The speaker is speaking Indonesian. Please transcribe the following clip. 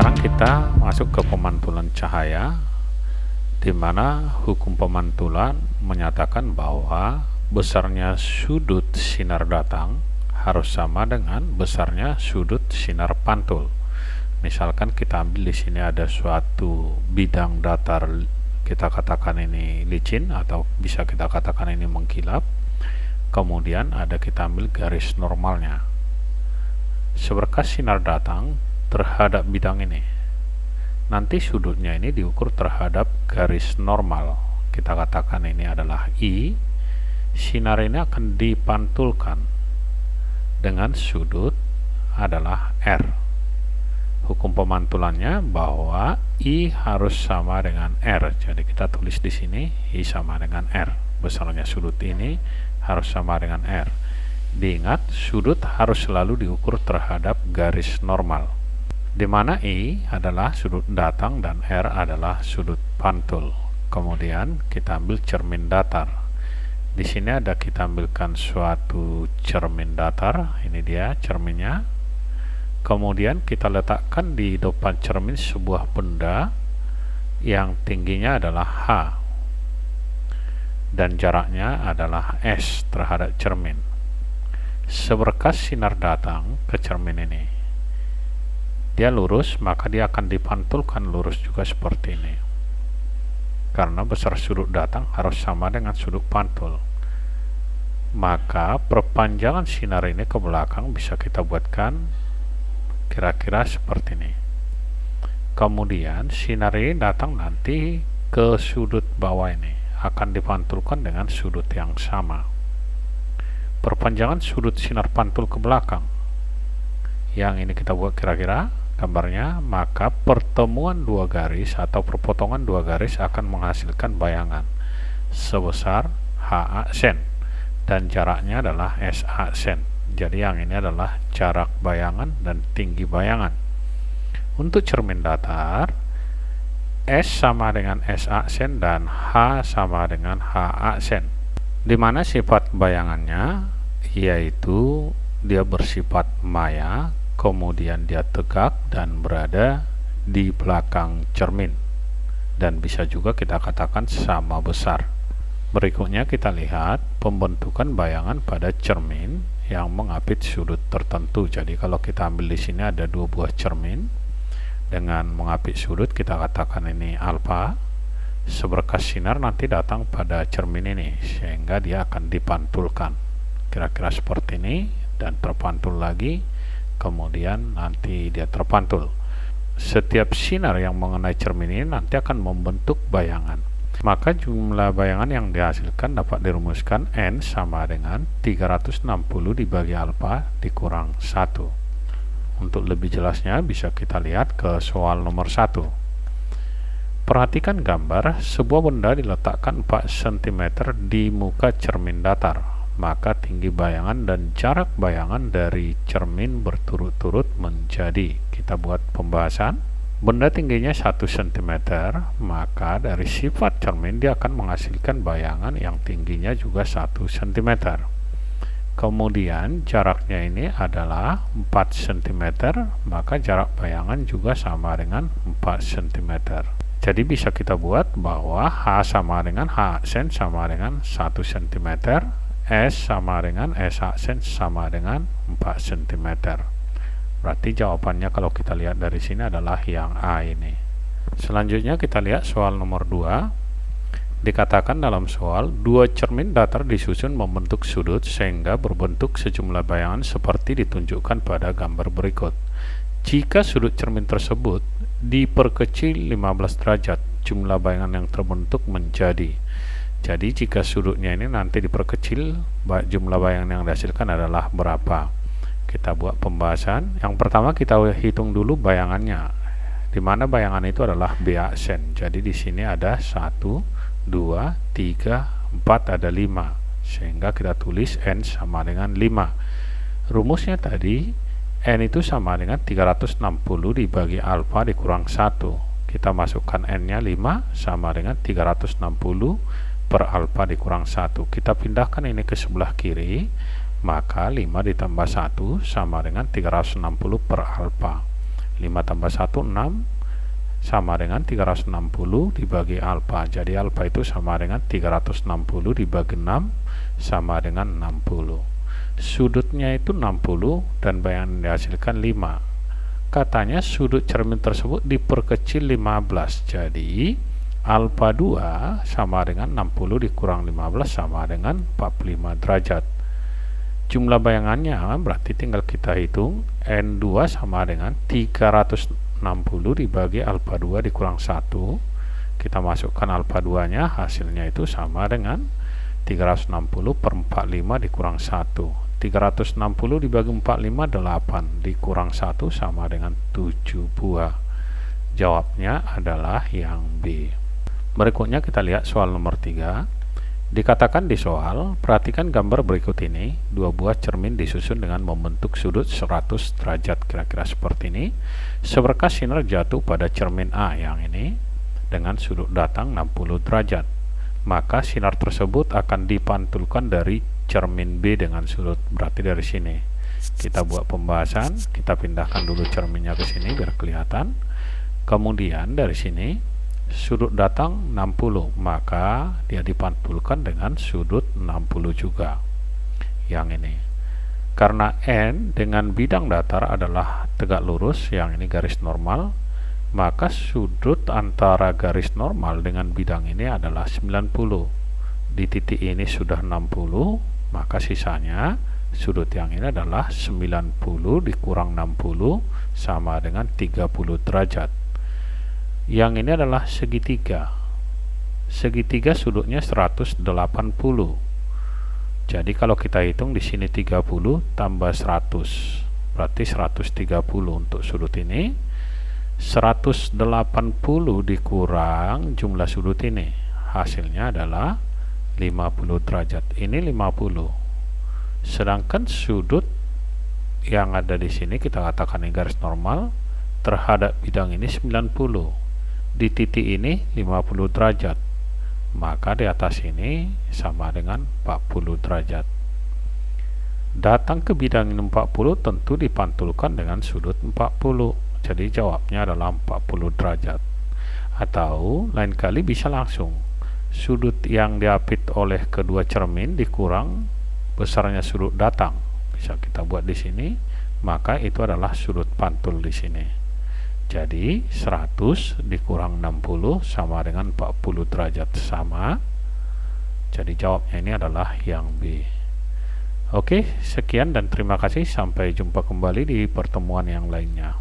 Sekarang kita masuk ke pemantulan cahaya, di mana hukum pemantulan menyatakan bahwa besarnya sudut sinar datang harus sama dengan besarnya sudut sinar pantul. Misalkan kita ambil di sini ada suatu bidang datar, kita katakan ini licin atau bisa kita katakan ini mengkilap. Kemudian kita ambil garis normalnya. Seberkas sinar datang terhadap bidang ini, nanti sudutnya ini diukur terhadap garis normal. Kita katakan ini adalah I. Sinar ini akan dipantulkan dengan sudut adalah R. Hukum pemantulannya bahwa I harus sama dengan R. Jadi kita tulis di sini I sama dengan R. Besarnya sudut ini harus sama dengan R. Diingat, sudut harus selalu diukur terhadap garis normal, di mana I adalah sudut datang dan R adalah sudut pantul. Kemudian kita ambil cermin datar. Di sini kita ambilkan suatu cermin datar. Ini dia cerminnya. Kemudian kita letakkan di depan cermin sebuah benda yang tingginya adalah H dan jaraknya adalah S terhadap cermin. Seberkas sinar datang ke cermin ini, dia lurus, maka dia akan dipantulkan lurus juga seperti ini, karena besar sudut datang harus sama dengan sudut pantul. Maka perpanjangan sinar ini ke belakang bisa kita buatkan kira-kira seperti ini. Kemudian sinar ini datang nanti ke sudut bawah ini, akan dipantulkan dengan sudut yang sama. Perpanjangan sudut sinar pantul ke belakang, yang ini kita buat kira-kira gambarnya, maka pertemuan dua garis atau perpotongan dua garis akan menghasilkan bayangan sebesar HA sen dan jaraknya adalah SA sen. Jadi yang ini adalah jarak bayangan dan tinggi bayangan. Untuk cermin datar, S sama dengan SA sen dan H sama dengan HA sen, di mana sifat bayangannya yaitu dia bersifat maya, kemudian dia tegak dan berada di belakang cermin, dan bisa juga kita katakan sama besar. Berikutnya kita lihat pembentukan bayangan pada cermin yang mengapit sudut tertentu. Jadi kalau kita ambil di sini ada dua buah cermin dengan mengapit sudut, kita katakan ini alfa. Seberkas sinar nanti datang pada cermin ini sehingga dia akan dipantulkan kira-kira seperti ini dan terpantul lagi, kemudian nanti dia terpantul. Setiap sinar yang mengenai cermin ini nanti akan membentuk bayangan. Maka jumlah bayangan yang dihasilkan dapat dirumuskan N sama dengan 360 dibagi alfa dikurang 1. Untuk lebih jelasnya bisa kita lihat ke soal nomor 1. Perhatikan gambar, sebuah benda diletakkan 4 cm di muka cermin datar, maka tinggi bayangan dan jarak bayangan dari cermin berturut-turut menjadi, kita buat pembahasan, benda tingginya 1 cm, maka dari sifat cermin dia akan menghasilkan bayangan yang tingginya juga 1 cm. Kemudian jaraknya ini adalah 4 cm, maka jarak bayangan juga sama dengan 4 cm. Jadi bisa kita buat bahwa H sama dengan H sen sama dengan 1 cm, S sama dengan S sen sama dengan 4 cm. Berarti jawabannya kalau kita lihat dari sini adalah yang A ini. Selanjutnya kita lihat soal nomor 2. Dikatakan dalam soal, dua cermin datar disusun membentuk sudut sehingga berbentuk sejumlah bayangan seperti ditunjukkan pada gambar berikut. Jika sudut cermin tersebut diperkecil 15 derajat, jumlah bayangan yang terbentuk menjadi. Jadi jika sudutnya ini nanti diperkecil, jumlah bayangan yang dihasilkan adalah berapa? Kita buat pembahasan. Yang pertama kita hitung dulu bayangannya, di mana bayangan itu adalah BA sen. Jadi di sini ada 1, 2, 3, 4, ada 5, sehingga kita tulis N sama dengan 5. Rumusnya tadi N itu sama dengan 360 dibagi alfa dikurang 1. Kita masukkan N-nya 5 sama dengan 360 per alfa dikurang 1. Kita pindahkan ini ke sebelah kiri, maka 5 ditambah 1 sama dengan 360 per alfa. 5 tambah 1 6 sama dengan 360 dibagi alfa. Jadi alfa itu sama dengan 360 dibagi 6 sama dengan 60. Sudutnya itu 60 dan bayangan dihasilkan 5. Katanya sudut cermin tersebut diperkecil 15. Jadi alfa 2 sama dengan 60 dikurang 15 sama dengan 45 derajat. Jumlah bayangannya berarti tinggal kita hitung. N2 sama dengan 360 dibagi alfa 2 dikurang 1. Kita masukkan alfa 2 nya, hasilnya itu sama dengan 360 per 45 dikurang 1. 360 dibagi 45 8 dikurang 1 sama dengan 7 buah. Jawabnya adalah yang B. Berikutnya kita lihat soal nomor 3. Dikatakan di soal, perhatikan gambar berikut ini. Dua buah cermin disusun dengan membentuk sudut 100 derajat, kira-kira seperti ini. Seberkas sinar jatuh pada cermin A yang ini dengan sudut datang 60 derajat. Maka sinar tersebut akan dipantulkan dari cermin B dengan sudut, berarti dari sini. Kita buat pembahasan, kita pindahkan dulu cerminnya ke sini biar kelihatan. Kemudian dari sini sudut datang 60, maka dia dipantulkan dengan sudut 60 juga. Yang ini. Karena N dengan bidang datar adalah tegak lurus, yang ini garis normal, maka sudut antara garis normal dengan bidang ini adalah 90. Di titik ini sudah 60, maka sisanya sudut yang ini adalah 90 dikurang 60 sama dengan 30 derajat. Yang ini adalah segitiga. Segitiga sudutnya 180. Jadi kalau kita hitung di sini 30 tambah 100, berarti 130 untuk sudut ini. 180 dikurang jumlah sudut ini, hasilnya adalah 50 derajat. Ini 50. Sedangkan sudut yang ada di sini kita katakan ini garis normal terhadap bidang ini 90. Di titik ini 50 derajat. Maka di atas ini sama dengan 40 derajat. Datang ke bidang ini 40 tentu dipantulkan dengan sudut 40. Jadi jawabnya adalah 40 derajat. Atau lain kali bisa langsung sudut yang diapit oleh kedua cermin dikurang besarnya sudut datang. Bisa kita buat di sini, maka itu adalah sudut pantul di sini. Jadi 100 dikurang 60 sama dengan 40 derajat sama. Jadi jawabnya ini adalah yang B. Oke, sekian dan terima kasih. Sampai jumpa kembali di pertemuan yang lainnya.